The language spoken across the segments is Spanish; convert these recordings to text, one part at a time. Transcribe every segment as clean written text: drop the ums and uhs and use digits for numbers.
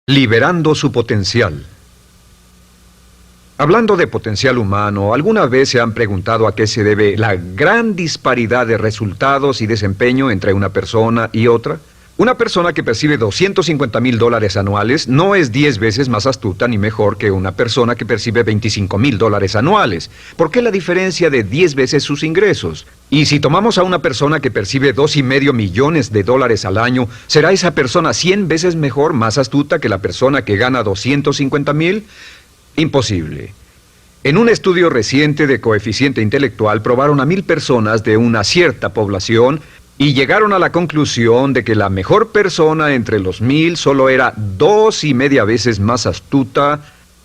Liberando su potencial. Hablando de potencial humano, ¿alguna vez se han preguntado a qué se debe la gran disparidad de resultados y desempeño entre una persona y otra? Una persona que percibe $250,000 anuales no es 10 veces más astuta ni mejor que una persona que percibe $25,000 anuales. ¿Por qué la diferencia de 10 veces sus ingresos? Y si tomamos a una persona que percibe $2,5 millones al año, ¿será esa persona 100 veces mejor, más astuta que la persona que gana $250,000? Imposible. En un estudio reciente de coeficiente intelectual probaron a 1,000 personas de una cierta población y llegaron a la conclusión de que la mejor persona entre los 1,000 solo era 2,5 veces más astuta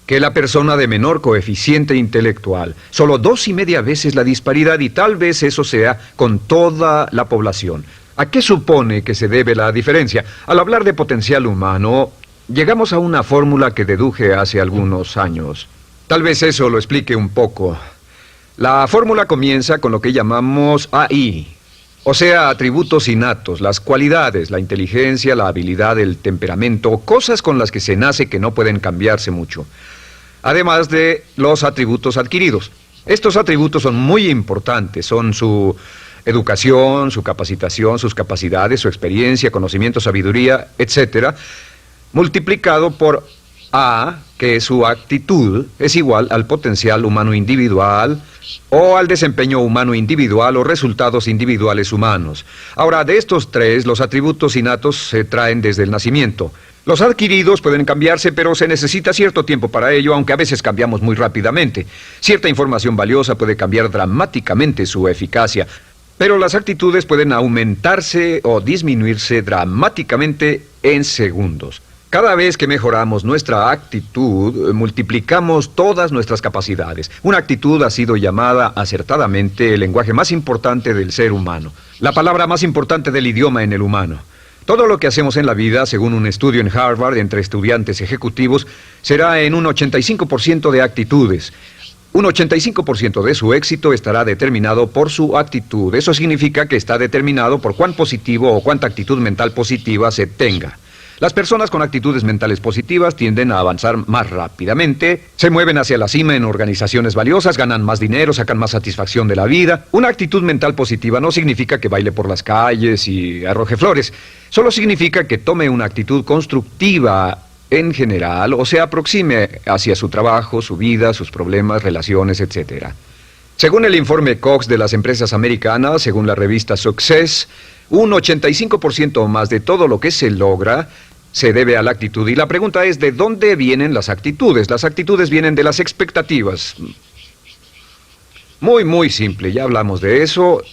que la persona de menor coeficiente intelectual. Solo 2,5 veces la disparidad, y tal vez eso sea con toda la población. ¿A qué supone que se debe la diferencia? Al hablar de potencial humano, llegamos a una fórmula que deduje hace algunos años. Tal vez eso lo explique un poco. La fórmula comienza con lo que llamamos AI. O sea, atributos innatos, las cualidades, la inteligencia, la habilidad, el temperamento, cosas con las que se nace que no pueden cambiarse mucho. Además de los atributos adquiridos. Estos atributos son muy importantes, son su educación, su capacitación, sus capacidades, su experiencia, conocimiento, sabiduría, etc., multiplicado por A, que es su actitud, es igual al potencial humano individual, o al desempeño humano individual o resultados individuales humanos. Ahora, de estos tres, los atributos innatos se traen desde el nacimiento. Los adquiridos pueden cambiarse, pero se necesita cierto tiempo para ello, aunque a veces cambiamos muy rápidamente. Cierta información valiosa puede cambiar dramáticamente su eficacia, pero las actitudes pueden aumentarse o disminuirse dramáticamente en segundos. Cada vez que mejoramos nuestra actitud, multiplicamos todas nuestras capacidades. Una actitud ha sido llamada acertadamente el lenguaje más importante del ser humano, la palabra más importante del idioma en el humano. Todo lo que hacemos en la vida, según un estudio en Harvard entre estudiantes ejecutivos, será en un 85% de actitudes. Un 85% de su éxito estará determinado por su actitud. Eso significa que está determinado por cuán positivo o cuánta actitud mental positiva se tenga. Las personas con actitudes mentales positivas tienden a avanzar más rápidamente, se mueven hacia la cima en organizaciones valiosas, ganan más dinero, sacan más satisfacción de la vida. Una actitud mental positiva no significa que baile por las calles y arroje flores. Solo significa que tome una actitud constructiva en general o se aproxime hacia su trabajo, su vida, sus problemas, relaciones, etc. Según el informe Cox de las empresas americanas, según la revista Success, un 85% o más de todo lo que se logra se debe a la actitud. Y la pregunta es, ¿de dónde vienen las actitudes? Las actitudes vienen de las expectativas. Muy simple, ya hablamos de eso.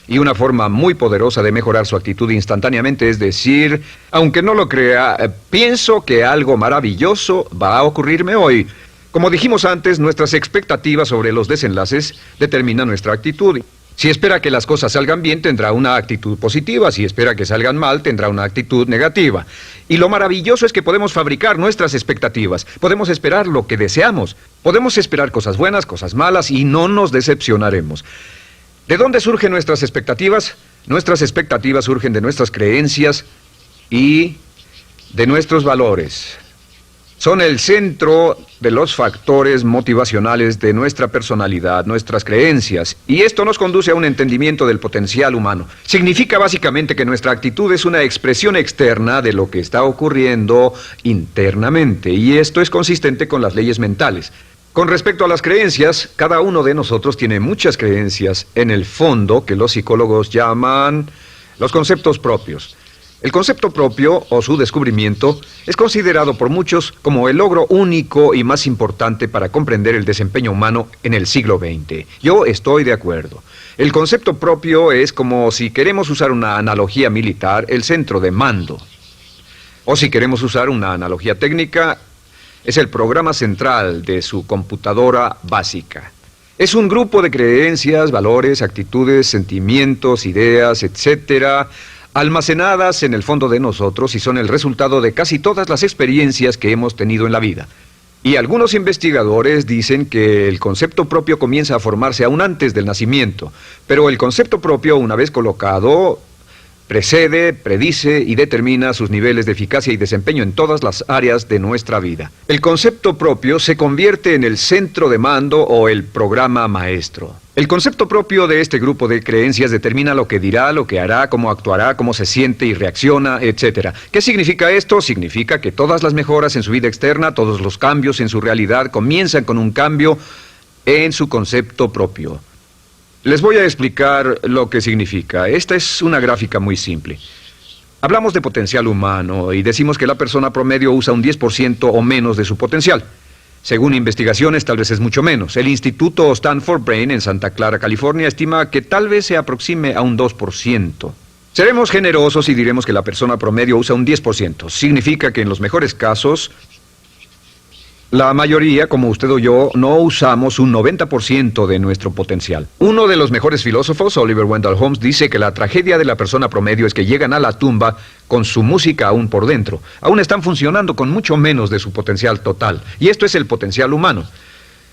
Y una forma muy poderosa de mejorar su actitud instantáneamente es decir, aunque no lo crea, pienso que algo maravilloso va a ocurrirme hoy. Como dijimos antes, nuestras expectativas sobre los desenlaces determinan nuestra actitud. Si espera que las cosas salgan bien, tendrá una actitud positiva. Si espera que salgan mal, tendrá una actitud negativa. Y lo maravilloso es que podemos fabricar nuestras expectativas. Podemos esperar lo que deseamos. Podemos esperar cosas buenas, cosas malas, y no nos decepcionaremos. ¿De dónde surgen nuestras expectativas? Nuestras expectativas surgen de nuestras creencias y de nuestros valores. Son el centro de los factores motivacionales de nuestra personalidad, nuestras creencias. Y esto nos conduce a un entendimiento del potencial humano. Significa básicamente que nuestra actitud es una expresión externa de lo que está ocurriendo internamente. Y esto es consistente con las leyes mentales. Con respecto a las creencias, cada uno de nosotros tiene muchas creencias en el fondo que los psicólogos llaman los conceptos propios. El concepto propio, o su descubrimiento, es considerado por muchos como el logro único y más importante para comprender el desempeño humano en el siglo XX. Yo estoy de acuerdo. El concepto propio es como, si queremos usar una analogía militar, el centro de mando. O si queremos usar una analogía técnica, es el programa central de su computadora básica. Es un grupo de creencias, valores, actitudes, sentimientos, ideas, etcétera, almacenadas en el fondo de nosotros y son el resultado de casi todas las experiencias que hemos tenido en la vida. Y algunos investigadores dicen que el concepto propio comienza a formarse aún antes del nacimiento, pero el concepto propio, una vez colocado, Precede, predice y determina sus niveles de eficacia y desempeño en todas las áreas de nuestra vida. El concepto propio se convierte en el centro de mando o el programa maestro. El concepto propio de este grupo de creencias determina lo que dirá, lo que hará, cómo actuará, cómo se siente y reacciona, etc. ¿Qué significa esto? Significa que todas las mejoras en su vida externa, todos los cambios en su realidad comienzan con un cambio en su concepto propio. Les voy a explicar lo que significa. Esta es una gráfica muy simple. Hablamos de potencial humano y decimos que la persona promedio usa un 10% o menos de su potencial. Según investigaciones, tal vez es mucho menos. El Instituto Stanford Brain en Santa Clara, California, estima que tal vez se aproxime a un 2%. Seremos generosos y diremos que la persona promedio usa un 10%. Significa que en los mejores casos, la mayoría, como usted o yo, no usamos un 90% de nuestro potencial. Uno de los mejores filósofos, Oliver Wendell Holmes, dice que la tragedia de la persona promedio es que llegan a la tumba con su música aún por dentro. Aún están funcionando con mucho menos de su potencial total. Y esto es el potencial humano.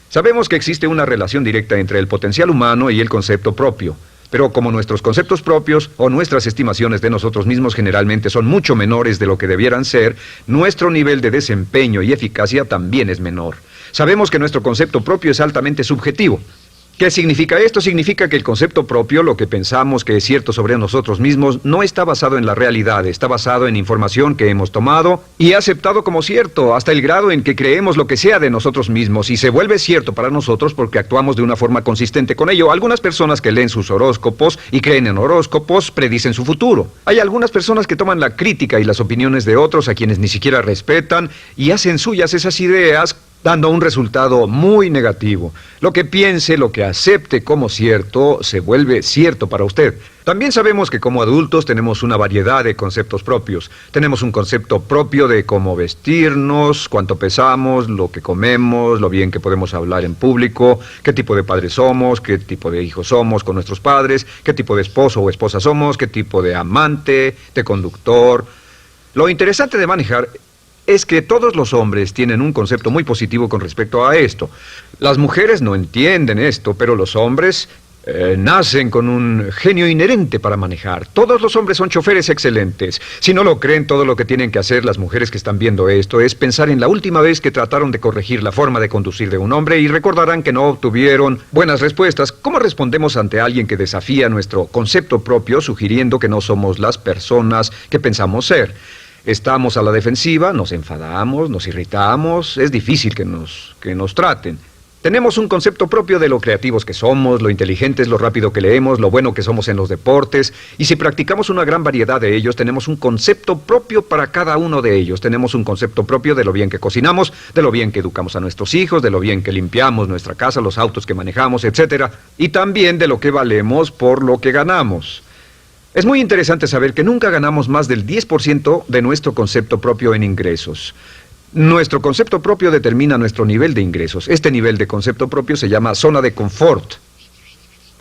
Sabemos que existe una relación directa entre el potencial humano y el concepto propio. Pero como nuestros conceptos propios o nuestras estimaciones de nosotros mismos generalmente son mucho menores de lo que debieran ser, nuestro nivel de desempeño y eficacia también es menor. Sabemos que nuestro concepto propio es altamente subjetivo. ¿Qué significa esto? Significa que el concepto propio, lo que pensamos que es cierto sobre nosotros mismos, no está basado en la realidad, está basado en información que hemos tomado y aceptado como cierto, hasta el grado en que creemos lo que sea de nosotros mismos y se vuelve cierto para nosotros porque actuamos de una forma consistente con ello. Algunas personas que leen sus horóscopos y creen en horóscopos predicen su futuro. Hay algunas personas que toman la crítica y las opiniones de otros a quienes ni siquiera respetan y hacen suyas esas ideas, dando un resultado muy negativo. Lo que piense, lo que acepte como cierto, se vuelve cierto para usted. También sabemos que como adultos tenemos una variedad de conceptos propios. Tenemos un concepto propio de cómo vestirnos, cuánto pesamos, lo que comemos, lo bien que podemos hablar en público, qué tipo de padres somos, qué tipo de hijos somos con nuestros padres, qué tipo de esposo o esposa somos, qué tipo de amante, de conductor. Lo interesante de manejar es que todos los hombres tienen un concepto muy positivo con respecto a esto. Las mujeres no entienden esto, pero los hombres nacen con un genio inherente para manejar. Todos los hombres son choferes excelentes. Si no lo creen, todo lo que tienen que hacer las mujeres que están viendo esto es pensar en la última vez que trataron de corregir la forma de conducir de un hombre y recordarán que no obtuvieron buenas respuestas. ¿Cómo respondemos ante alguien que desafía nuestro concepto propio, sugiriendo que no somos las personas que pensamos ser? Estamos a la defensiva, nos enfadamos, nos irritamos, es difícil que nos traten. Tenemos un concepto propio de lo creativos que somos, lo inteligentes, lo rápido que leemos, lo bueno que somos en los deportes, y si practicamos una gran variedad de ellos, tenemos un concepto propio para cada uno de ellos. Tenemos un concepto propio de lo bien que cocinamos, de lo bien que educamos a nuestros hijos, de lo bien que limpiamos nuestra casa, los autos que manejamos, etc. Y también de lo que valemos por lo que ganamos. Es muy interesante saber que nunca ganamos más del 10% de nuestro concepto propio en ingresos. Nuestro concepto propio determina nuestro nivel de ingresos. Este nivel de concepto propio se llama zona de confort.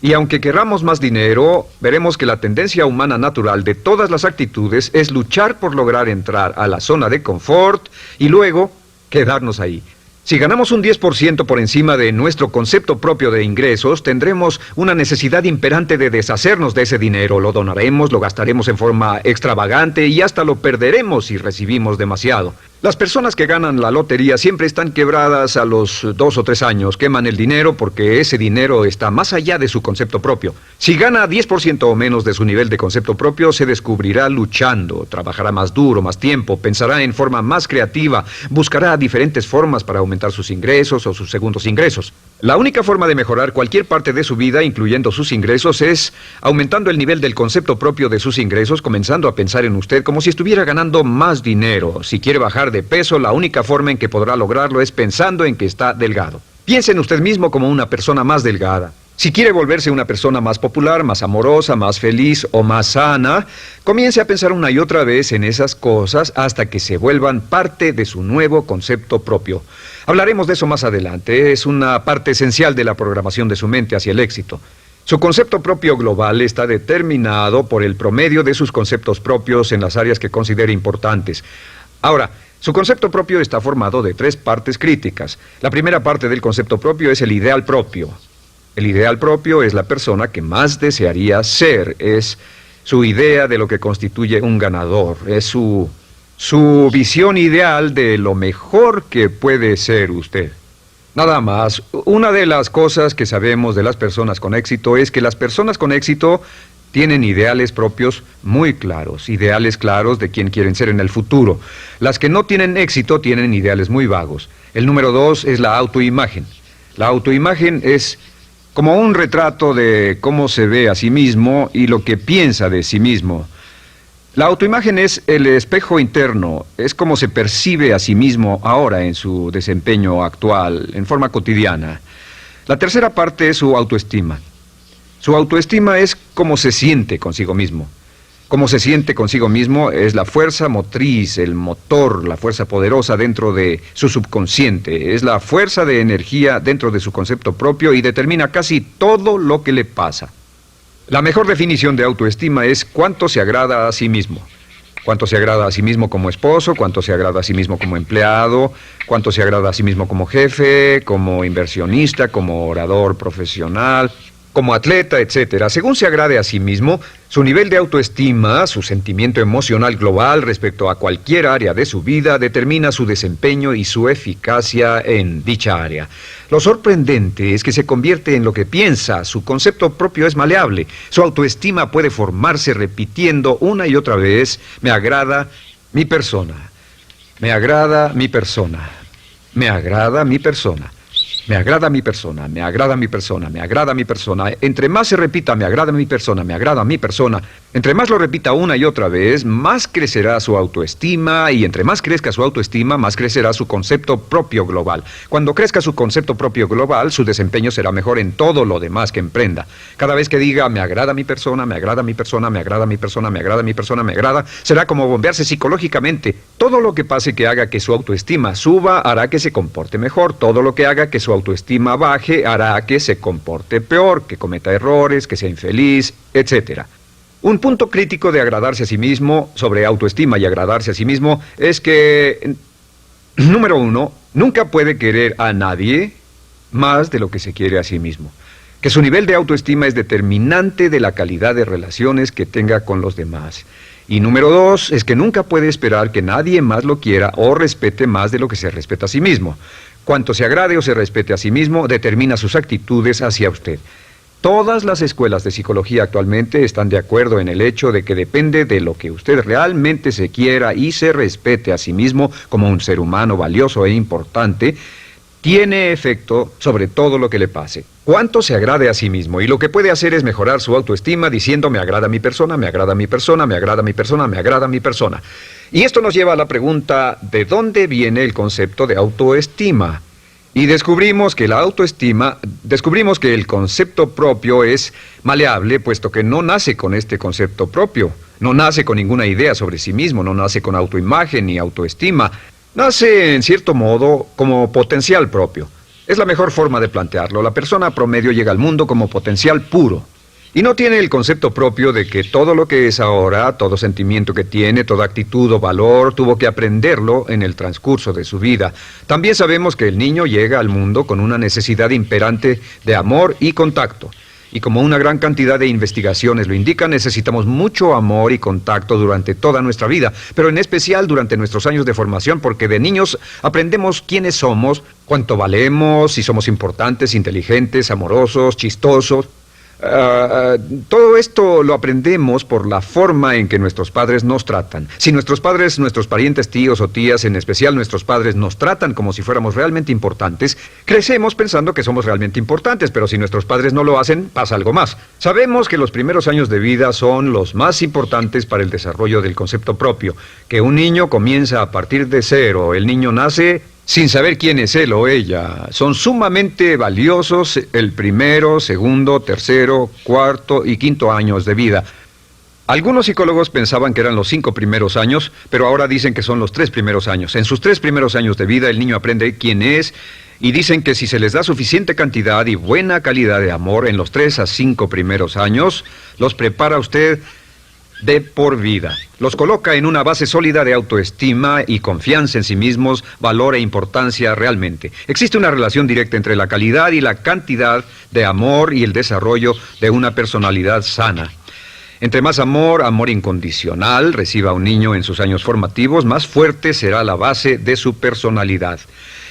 Y aunque querramos más dinero, veremos que la tendencia humana natural de todas las actitudes es luchar por lograr entrar a la zona de confort y luego quedarnos ahí. Si ganamos un 10% por encima de nuestro concepto propio de ingresos, tendremos una necesidad imperante de deshacernos de ese dinero. Lo donaremos, lo gastaremos en forma extravagante y hasta lo perderemos si recibimos demasiado. Las personas que ganan la lotería siempre están quebradas a los 2 o 3 años. Queman el dinero porque ese dinero está más allá de su concepto propio. Si gana 10% o menos de su nivel de concepto propio, se descubrirá luchando, trabajará más duro, más tiempo, pensará en forma más creativa, buscará diferentes formas para aumentar sus ingresos o sus segundos ingresos. La única forma de mejorar cualquier parte de su vida, incluyendo sus ingresos, es aumentando el nivel del concepto propio de sus ingresos, comenzando a pensar en usted como si estuviera ganando más dinero. Si quiere bajar de peso, la única forma en que podrá lograrlo es pensando en que está delgado. Piense en usted mismo como una persona más delgada. Si quiere volverse una persona más popular, más amorosa, más feliz o más sana, comience a pensar una y otra vez en esas cosas hasta que se vuelvan parte de su nuevo concepto propio. Hablaremos de eso más adelante. Es una parte esencial de la programación de su mente hacia el éxito. Su concepto propio global está determinado por el promedio de sus conceptos propios en las áreas que considere importantes. Ahora, su concepto propio está formado de 3 partes críticas. La primera parte del concepto propio es el ideal propio. El ideal propio es la persona que más desearía ser, es su idea de lo que constituye un ganador, es su visión ideal de lo mejor que puede ser usted. Nada más, una de las cosas que sabemos de las personas con éxito es que las personas con éxito tienen ideales propios muy claros, ideales claros de quién quieren ser en el futuro. Las que no tienen éxito tienen ideales muy vagos. El número 2 es la autoimagen. La autoimagen es como un retrato de cómo se ve a sí mismo y lo que piensa de sí mismo. La autoimagen es el espejo interno, es como se percibe a sí mismo ahora en su desempeño actual, en forma cotidiana. La tercera parte es su autoestima. Su autoestima es cómo se siente consigo mismo. Cómo se siente consigo mismo es la fuerza motriz, el motor, la fuerza poderosa dentro de su subconsciente. Es la fuerza de energía dentro de su concepto propio y determina casi todo lo que le pasa. La mejor definición de autoestima es cuánto se agrada a sí mismo. Cuánto se agrada a sí mismo como esposo, cuánto se agrada a sí mismo como empleado, cuánto se agrada a sí mismo como jefe, como inversionista, como orador profesional, como atleta, etcétera. Según se agrade a sí mismo, su nivel de autoestima, su sentimiento emocional global respecto a cualquier área de su vida, determina su desempeño y su eficacia en dicha área. Lo sorprendente es que se convierte en lo que piensa, su concepto propio es maleable, su autoestima puede formarse repitiendo una y otra vez, me agrada mi persona, me agrada mi persona, me agrada mi persona. Me agrada mi persona, me agrada mi persona, me agrada mi persona. Entre más se repita, me agrada mi persona, me agrada mi persona, entre más lo repita una y otra vez, más crecerá su autoestima y entre más crezca su autoestima, más crecerá su concepto propio global. Cuando crezca su concepto propio global, su desempeño será mejor en todo lo demás que emprenda. Cada vez que diga, me agrada mi persona, me agrada mi persona, me agrada mi persona, me agrada mi persona, me agrada, será como bombearse psicológicamente. Todo lo que pase que haga que su autoestima suba, hará que se comporte mejor. Todo lo que haga que su autoestima baje hará que se comporte peor, que cometa errores, que sea infeliz, etc. Un punto crítico de agradarse a sí mismo, sobre autoestima y agradarse a sí mismo, es que, número 1, nunca puede querer a nadie más de lo que se quiere a sí mismo. Que su nivel de autoestima es determinante de la calidad de relaciones que tenga con los demás. Y número 2, es que nunca puede esperar que nadie más lo quiera o respete más de lo que se respeta a sí mismo. Cuanto se agrade o se respete a sí mismo, determina sus actitudes hacia usted. Todas las escuelas de psicología actualmente están de acuerdo en el hecho de que depende de lo que usted realmente se quiera y se respete a sí mismo como un ser humano valioso e importante, tiene efecto sobre todo lo que le pase. Cuánto se agrade a sí mismo, y lo que puede hacer es mejorar su autoestima diciendo me agrada mi persona, me agrada mi persona, me agrada mi persona, me agrada mi persona. Y esto nos lleva a la pregunta, ¿de dónde viene el concepto de autoestima? Y descubrimos que el concepto propio es maleable, puesto que no nace con este concepto propio, no nace con ninguna idea sobre sí mismo, no nace con autoimagen ni autoestima. Nace, en cierto modo, como potencial propio. Es la mejor forma de plantearlo. La persona promedio llega al mundo como potencial puro. Y no tiene el concepto propio de que todo lo que es ahora, todo sentimiento que tiene, toda actitud o valor, tuvo que aprenderlo en el transcurso de su vida. También sabemos que el niño llega al mundo con una necesidad imperante de amor y contacto. Y como una gran cantidad de investigaciones lo indican, necesitamos mucho amor y contacto durante toda nuestra vida, pero en especial durante nuestros años de formación, porque de niños aprendemos quiénes somos, cuánto valemos, si somos importantes, inteligentes, amorosos, chistosos. Todo esto lo aprendemos por la forma en que nuestros padres nos tratan. Si nuestros padres, nuestros parientes, tíos o tías, en especial nuestros padres, nos tratan como si fuéramos realmente importantes, crecemos pensando que somos realmente importantes, pero si nuestros padres no lo hacen, pasa algo más. Sabemos que los primeros años de vida son los más importantes para el desarrollo del concepto propio, que un niño comienza a partir de cero. El niño nace sin saber quién es él o ella. Son sumamente valiosos el primero, segundo, tercero, cuarto y quinto años de vida. Algunos psicólogos pensaban que eran los 5 primeros años, pero ahora dicen que son los 3 primeros años. En sus 3 primeros años de vida el niño aprende quién es y dicen que si se les da suficiente cantidad y buena calidad de amor en los 3 a 5 primeros años, los prepara usted de por vida. Los coloca en una base sólida de autoestima y confianza en sí mismos, valor e importancia realmente. Existe una relación directa entre la calidad y la cantidad de amor y el desarrollo de una personalidad sana. Entre más amor, amor incondicional, reciba un niño en sus años formativos, más fuerte será la base de su personalidad.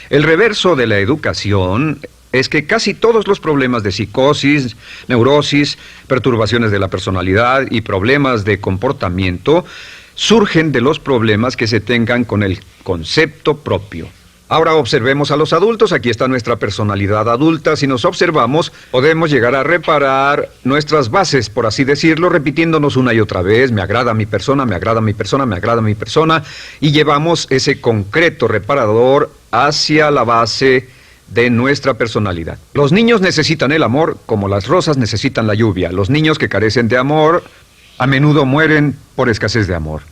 El reverso de la educación es que casi todos los problemas de psicosis, neurosis, perturbaciones de la personalidad y problemas de comportamiento surgen de los problemas que se tengan con el concepto propio. Ahora observemos a los adultos. Aquí está nuestra personalidad adulta. Si nos observamos, podemos llegar a reparar nuestras bases, por así decirlo, repitiéndonos una y otra vez: me agrada mi persona, me agrada mi persona, me agrada mi persona, y llevamos ese concreto reparador hacia la base de nuestra personalidad. Los niños necesitan el amor como las rosas necesitan la lluvia. Los niños que carecen de amor a menudo mueren por escasez de amor.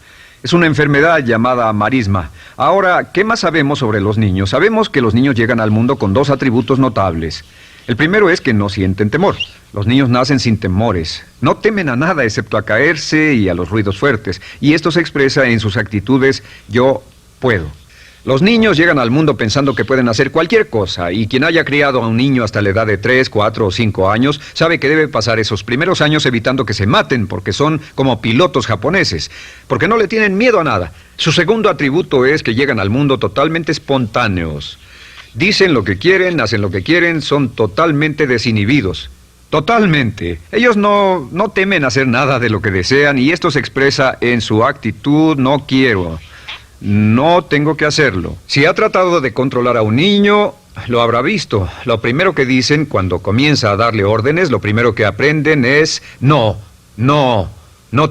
Es una enfermedad llamada marisma. Ahora, ¿qué más sabemos sobre los niños? Sabemos que los niños llegan al mundo con dos atributos notables. El primero es que no sienten temor. Los niños nacen sin temores. No temen a nada excepto a caerse y a los ruidos fuertes. Y esto se expresa en sus actitudes: yo puedo. Los niños llegan al mundo pensando que pueden hacer cualquier cosa, y quien haya criado a un niño hasta la edad de 3, 4 o 5 años sabe que debe pasar esos primeros años evitando que se maten, porque son como pilotos japoneses, porque no le tienen miedo a nada. Su segundo atributo es que llegan al mundo totalmente espontáneos. Dicen lo que quieren, hacen lo que quieren, son totalmente desinhibidos. Totalmente. Ellos no temen hacer nada de lo que desean, y esto se expresa en su actitud: no quiero. No tengo que hacerlo. Si ha tratado de controlar a un niño, lo habrá visto. Lo primero que dicen cuando comienza a darle órdenes, lo primero que aprenden es: no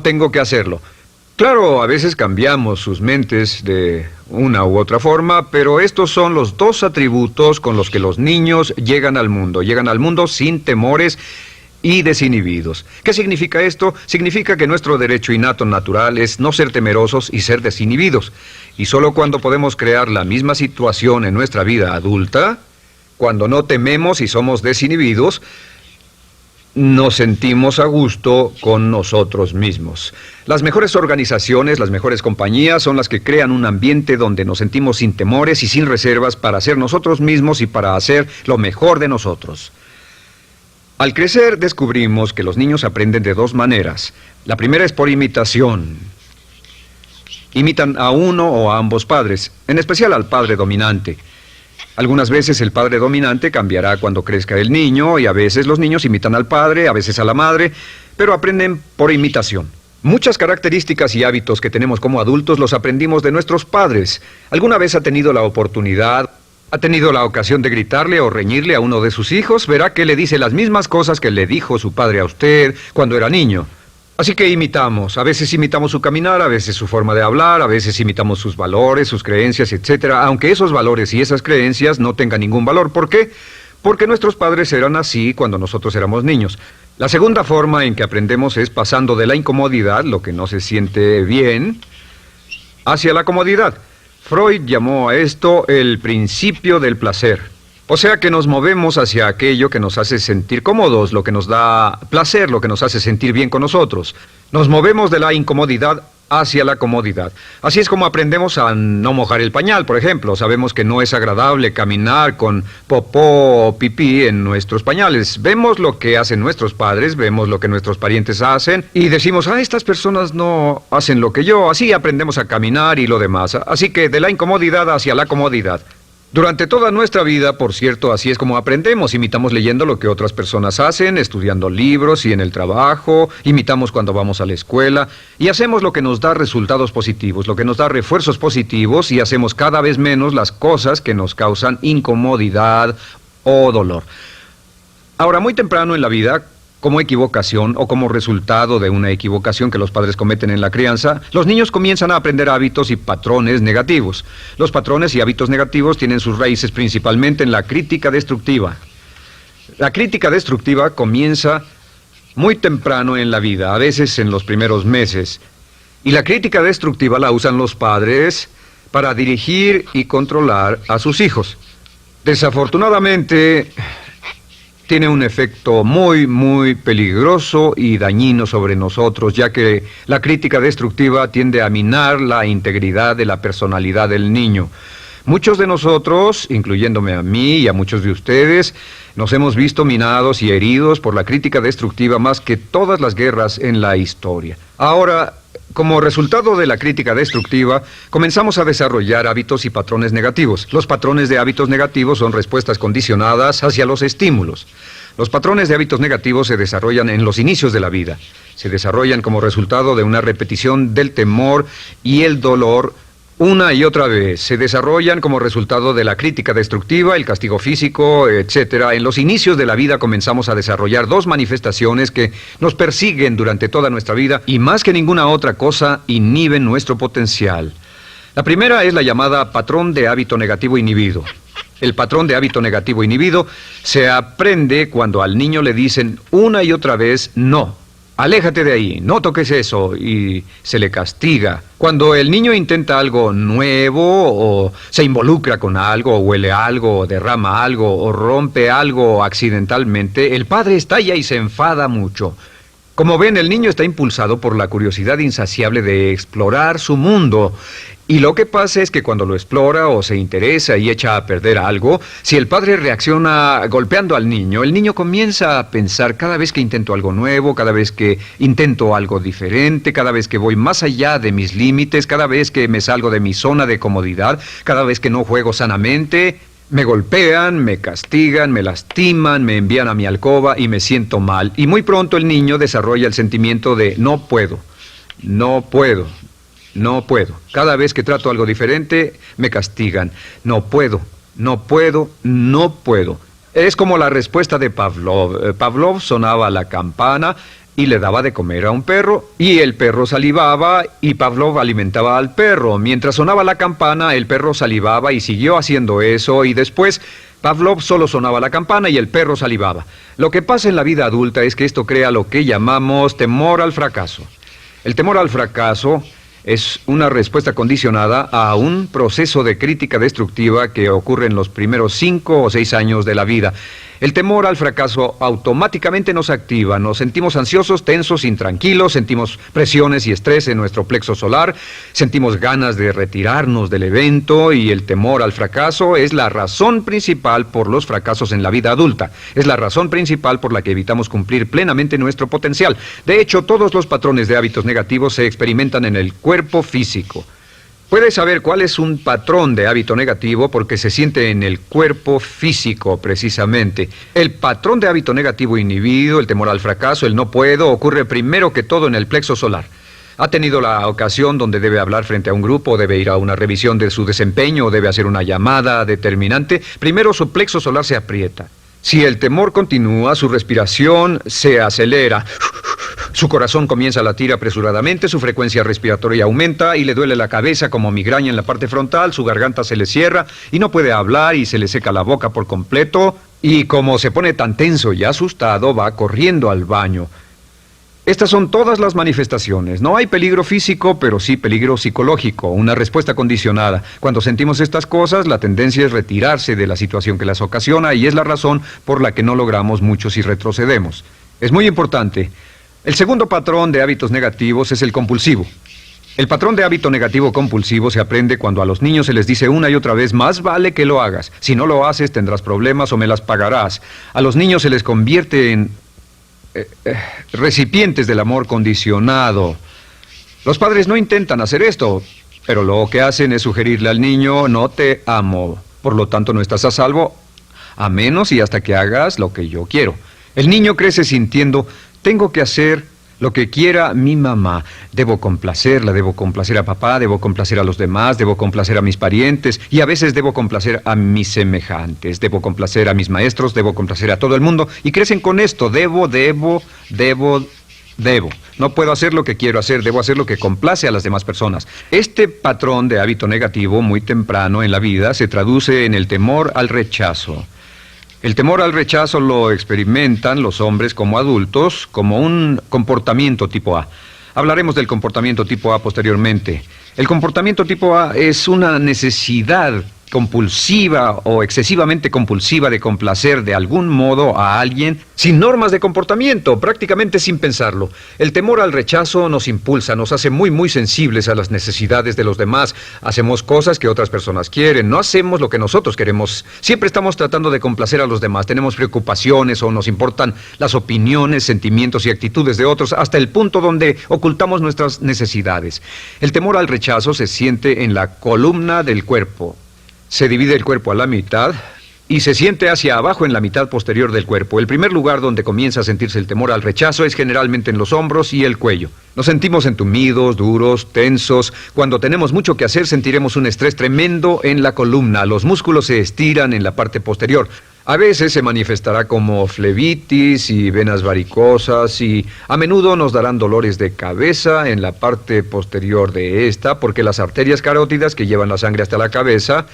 tengo que hacerlo. Claro, a veces cambiamos sus mentes de una u otra forma, pero estos son los dos atributos con los que los niños llegan al mundo. Llegan al mundo sin temores y desinhibidos. ¿Qué significa esto? Significa que nuestro derecho innato natural es no ser temerosos y ser desinhibidos. Y solo cuando podemos crear la misma situación en nuestra vida adulta, cuando no tememos y somos desinhibidos, nos sentimos a gusto con nosotros mismos. Las mejores organizaciones, las mejores compañías son las que crean un ambiente donde nos sentimos sin temores y sin reservas para ser nosotros mismos y para hacer lo mejor de nosotros. Al crecer descubrimos que los niños aprenden de dos maneras. La primera es por imitación. Imitan a uno o a ambos padres, en especial al padre dominante. Algunas veces el padre dominante cambiará cuando crezca el niño, y a veces los niños imitan al padre, a veces a la madre, pero aprenden por imitación. Muchas características y hábitos que tenemos como adultos los aprendimos de nuestros padres. ¿Alguna vez ha tenido la oportunidad, ha tenido la ocasión de gritarle o reñirle a uno de sus hijos? Verá que le dice las mismas cosas que le dijo su padre a usted cuando era niño. Así que imitamos. A veces imitamos su caminar, a veces su forma de hablar, a veces imitamos sus valores, sus creencias, etc. Aunque esos valores y esas creencias no tengan ningún valor. ¿Por qué? Porque nuestros padres eran así cuando nosotros éramos niños. La segunda forma en que aprendemos es pasando de la incomodidad, lo que no se siente bien, hacia la comodidad. Freud llamó a esto el principio del placer. O sea que nos movemos hacia aquello que nos hace sentir cómodos, lo que nos da placer, lo que nos hace sentir bien con nosotros. Nos movemos de la incomodidad hacia la comodidad. Así es como aprendemos a no mojar el pañal, por ejemplo. Sabemos que no es agradable caminar con popó o pipí en nuestros pañales. Vemos lo que hacen nuestros padres, vemos lo que nuestros parientes hacen y decimos: estas personas no hacen lo que yo. Así aprendemos a caminar y lo demás. Así que de la incomodidad hacia la comodidad. Durante toda nuestra vida, por cierto, así es como aprendemos. Imitamos leyendo lo que otras personas hacen, estudiando libros y en el trabajo, imitamos cuando vamos a la escuela, y hacemos lo que nos da resultados positivos, lo que nos da refuerzos positivos, y hacemos cada vez menos las cosas que nos causan incomodidad o dolor. Ahora, muy temprano en la vida, como equivocación o como resultado de una equivocación que los padres cometen en la crianza, los niños comienzan a aprender hábitos y patrones negativos. Los patrones y hábitos negativos tienen sus raíces principalmente en la crítica destructiva. La crítica destructiva comienza muy temprano en la vida, a veces en los primeros meses. Y la crítica destructiva la usan los padres para dirigir y controlar a sus hijos. Desafortunadamente, tiene un efecto muy peligroso y dañino sobre nosotros, ya que la crítica destructiva tiende a minar la integridad de la personalidad del niño. Muchos de nosotros, incluyéndome a mí y a muchos de ustedes, Nos hemos visto minados y heridos por la crítica destructiva más que todas las guerras en la historia. Ahora, como resultado de la crítica destructiva, comenzamos a desarrollar hábitos y patrones negativos. Los patrones de hábitos negativos son respuestas condicionadas hacia los estímulos. Los patrones de hábitos negativos se desarrollan en los inicios de la vida. Se desarrollan como resultado de una repetición del temor y el dolor una y otra vez. Se desarrollan como resultado de la crítica destructiva, el castigo físico, etc. En los inicios de la vida comenzamos a desarrollar dos manifestaciones que nos persiguen durante toda nuestra vida y más que ninguna otra cosa inhiben nuestro potencial. La primera es la llamada patrón de hábito negativo inhibido. El patrón de hábito negativo inhibido se aprende cuando al niño le dicen una y otra vez no. Aléjate de ahí, no toques eso, y se le castiga. Cuando el niño intenta algo nuevo, o se involucra con algo, o huele algo, o derrama algo, o rompe algo accidentalmente, el padre estalla y se enfada mucho. Como ven, el niño está impulsado por la curiosidad insaciable de explorar su mundo. Y lo que pasa es que cuando lo explora o se interesa y echa a perder algo, si el padre reacciona golpeando al niño, el niño comienza a pensar cada vez que intento algo nuevo, cada vez que intento algo diferente, cada vez que voy más allá de mis límites, cada vez que me salgo de mi zona de comodidad, cada vez que no juego sanamente, me golpean, me castigan, me lastiman, me envían a mi alcoba y me siento mal. Y muy pronto el niño desarrolla el sentimiento de no puedo, no puedo. No puedo. Cada vez que trato algo diferente, me castigan. No puedo, no puedo, no puedo. Es como la respuesta de Pavlov. Pavlov sonaba la campana y le daba de comer a un perro, y el perro salivaba, y Pavlov alimentaba al perro. Mientras sonaba la campana, el perro salivaba y siguió haciendo eso, y después Pavlov solo sonaba la campana y el perro salivaba. Lo que pasa en la vida adulta es que esto crea lo que llamamos temor al fracaso. El temor al fracaso es una respuesta condicionada a un proceso de crítica destructiva que ocurre en los primeros 5 o 6 años de la vida. El temor al fracaso automáticamente nos activa, nos sentimos ansiosos, tensos, intranquilos, sentimos presiones y estrés en nuestro plexo solar, sentimos ganas de retirarnos del evento, y el temor al fracaso es la razón principal por los fracasos en la vida adulta. Es la razón principal por la que evitamos cumplir plenamente nuestro potencial. De hecho, todos los patrones de hábitos negativos se experimentan en el cuerpo físico. Puedes saber cuál es un patrón de hábito negativo porque se siente en el cuerpo físico, precisamente. El patrón de hábito negativo inhibido, el temor al fracaso, el no puedo, ocurre primero que todo en el plexo solar. ¿Ha tenido la ocasión donde debe hablar frente a un grupo, debe ir a una revisión de su desempeño o debe hacer una llamada determinante? Primero su plexo solar se aprieta. Si el temor continúa, su respiración se acelera. Su corazón comienza a latir apresuradamente, su frecuencia respiratoria aumenta y le duele la cabeza como migraña en la parte frontal, su garganta se le cierra y no puede hablar y se le seca la boca por completo, y como se pone tan tenso y asustado, va corriendo al baño. Estas son todas las manifestaciones. No hay peligro físico, pero sí peligro psicológico, una respuesta condicionada. Cuando sentimos estas cosas, la tendencia es retirarse de la situación que las ocasiona, y es la razón por la que no logramos mucho si retrocedemos. Es muy importante. El segundo patrón de hábitos negativos es el compulsivo. El patrón de hábito negativo compulsivo se aprende cuando a los niños se les dice una y otra vez: más vale que lo hagas. Si no lo haces, tendrás problemas o me las pagarás. A los niños se les convierte en recipientes del amor condicionado. Los padres no intentan hacer esto, pero lo que hacen es sugerirle al niño: no te amo, por lo tanto no estás a salvo, a menos y hasta que hagas lo que yo quiero. El niño crece sintiendo: tengo que hacer lo que quiera mi mamá. Debo complacerla, debo complacer a papá, debo complacer a los demás, debo complacer a mis parientes, y a veces debo complacer a mis semejantes, debo complacer a mis maestros, debo complacer a todo el mundo, y crecen con esto: debo. No puedo hacer lo que quiero hacer, debo hacer lo que complace a las demás personas. Este patrón de hábito negativo muy temprano en la vida se traduce en el temor al rechazo. El temor al rechazo lo experimentan los hombres como adultos como un comportamiento tipo A. Hablaremos del comportamiento tipo A posteriormente. El comportamiento tipo A es una necesidad compulsiva o excesivamente compulsiva de complacer de algún modo a alguien sin normas de comportamiento, prácticamente sin pensarlo. El temor al rechazo nos impulsa, nos hace muy sensibles a las necesidades de los demás. Hacemos cosas que otras personas quieren, no hacemos lo que nosotros queremos. Siempre estamos tratando de complacer a los demás. Tenemos preocupaciones o nos importan las opiniones, sentimientos y actitudes de otros hasta el punto donde ocultamos nuestras necesidades. El temor al rechazo se siente en la columna del cuerpo. Se divide el cuerpo a la mitad y se siente hacia abajo en la mitad posterior del cuerpo. El primer lugar donde comienza a sentirse el temor al rechazo es generalmente en los hombros y el cuello. Nos sentimos entumidos, duros, tensos. Cuando tenemos mucho que hacer sentiremos un estrés tremendo en la columna. Los músculos se estiran en la parte posterior. A veces se manifestará como flebitis y venas varicosas y a menudo nos darán dolores de cabeza en la parte posterior de esta porque las arterias carótidas que llevan la sangre hasta la cabeza,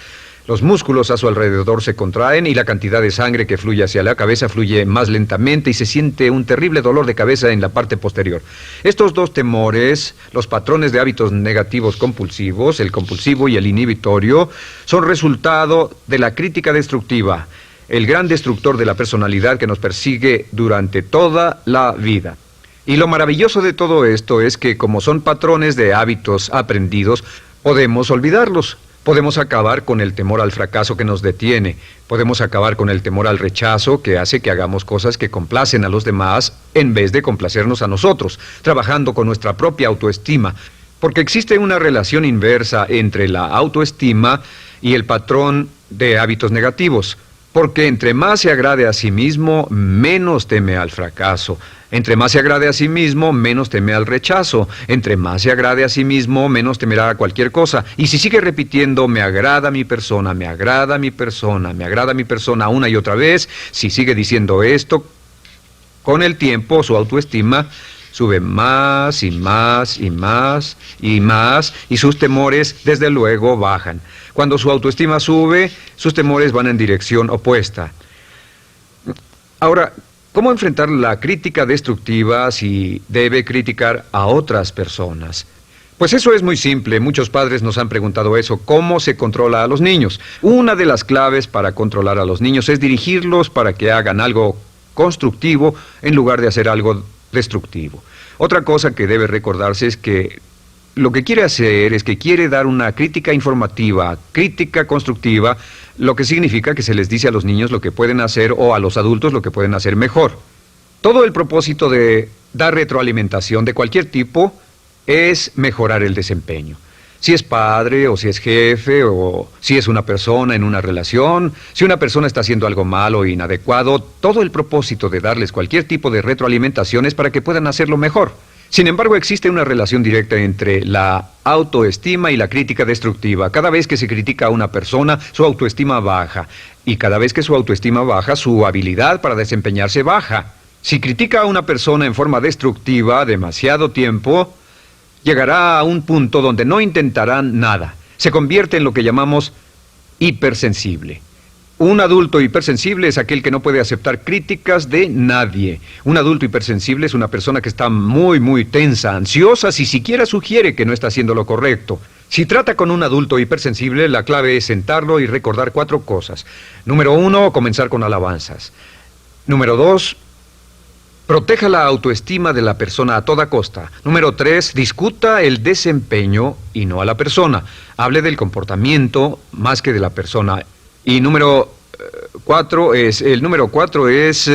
los músculos a su alrededor se contraen y la cantidad de sangre que fluye hacia la cabeza fluye más lentamente y se siente un terrible dolor de cabeza en la parte posterior. Estos dos temores, los patrones de hábitos negativos compulsivos, el compulsivo y el inhibitorio, son resultado de la crítica destructiva, el gran destructor de la personalidad que nos persigue durante toda la vida. Y lo maravilloso de todo esto es que como son patrones de hábitos aprendidos, podemos olvidarlos. Podemos acabar con el temor al fracaso que nos detiene. Podemos acabar con el temor al rechazo que hace que hagamos cosas que complacen a los demás en vez de complacernos a nosotros, trabajando con nuestra propia autoestima. Porque existe una relación inversa entre la autoestima y el patrón de hábitos negativos. Porque entre más se agrade a sí mismo, menos teme al fracaso. Entre más se agrade a sí mismo, menos teme al rechazo. Entre más se agrade a sí mismo, menos temerá a cualquier cosa. Y si sigue repitiendo, me agrada mi persona, me agrada mi persona, me agrada mi persona una y otra vez, si sigue diciendo esto, con el tiempo su autoestima sube más y más y más y más y sus temores desde luego bajan. Cuando su autoestima sube, sus temores van en dirección opuesta. Ahora, ¿cómo enfrentar la crítica destructiva si debe criticar a otras personas? Pues eso es muy simple. Muchos padres nos han preguntado eso. ¿Cómo se controla a los niños? Una de las claves para controlar a los niños es dirigirlos para que hagan algo constructivo en lugar de hacer algo destructivo. Otra cosa que debe recordarse es que lo que quiere hacer es que quiere dar una crítica informativa, crítica constructiva, lo que significa que se les dice a los niños lo que pueden hacer o a los adultos lo que pueden hacer mejor. Todo el propósito de dar retroalimentación de cualquier tipo es mejorar el desempeño. Si es padre o si es jefe o si es una persona en una relación, si una persona está haciendo algo malo o inadecuado, todo el propósito de darles cualquier tipo de retroalimentación es para que puedan hacerlo mejor. Sin embargo, existe una relación directa entre la autoestima y la crítica destructiva. Cada vez que se critica a una persona, su autoestima baja. Y cada vez que su autoestima baja, su habilidad para desempeñarse baja. Si critica a una persona en forma destructiva demasiado tiempo, llegará a un punto donde no intentarán nada. Se convierte en lo que llamamos hipersensible. Un adulto hipersensible es aquel que no puede aceptar críticas de nadie. Un adulto hipersensible es una persona que está muy tensa, ansiosa, si siquiera sugiere que no está haciendo lo correcto. Si trata con un adulto hipersensible, la clave es sentarlo y recordar 4 cosas. Número 1, comenzar con alabanzas. Número 2, proteja la autoestima de la persona a toda costa. Número 3, discuta el desempeño y no a la persona. Hable del comportamiento más que de la persona. Y número 4 es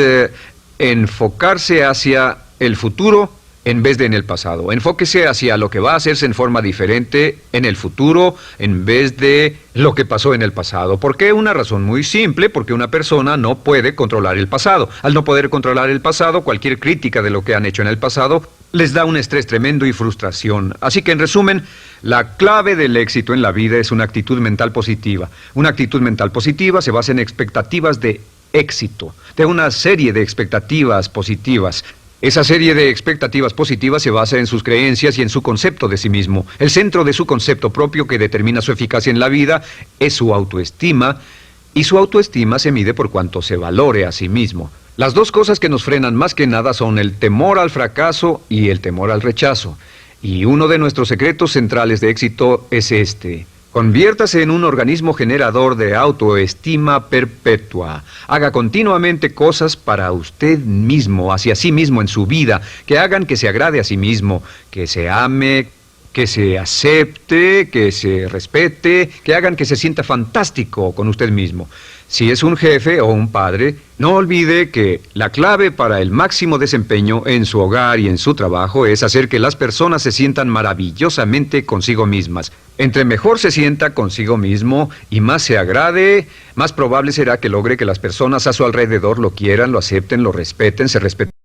enfocarse hacia el futuro en vez de en el pasado. Enfóquese hacia lo que va a hacerse en forma diferente en el futuro en vez de lo que pasó en el pasado. ¿Por qué? Una razón muy simple, porque una persona no puede controlar el pasado. Al no poder controlar el pasado, cualquier crítica de lo que han hecho en el pasado les da un estrés tremendo y frustración. Así que, en resumen, la clave del éxito en la vida es una actitud mental positiva. Una actitud mental positiva se basa en expectativas de éxito, de una serie de expectativas positivas. Esa serie de expectativas positivas se basa en sus creencias y en su concepto de sí mismo. El centro de su concepto propio que determina su eficacia en la vida es su autoestima, y su autoestima se mide por cuanto se valore a sí mismo. Las dos cosas que nos frenan más que nada son el temor al fracaso y el temor al rechazo. Y uno de nuestros secretos centrales de éxito es este: Conviértase en un organismo generador de autoestima perpetua. Haga continuamente cosas para usted mismo, hacia sí mismo en su vida, que hagan que se agrade a sí mismo, que se ame, que se acepte, que se respete, que hagan que se sienta fantástico con usted mismo. Si es un jefe o un padre, no olvide que la clave para el máximo desempeño en su hogar y en su trabajo es hacer que las personas se sientan maravillosamente consigo mismas. Entre mejor se sienta consigo mismo y más se agrade, más probable será que logre que las personas a su alrededor lo quieran, lo acepten, lo respeten, se respeten.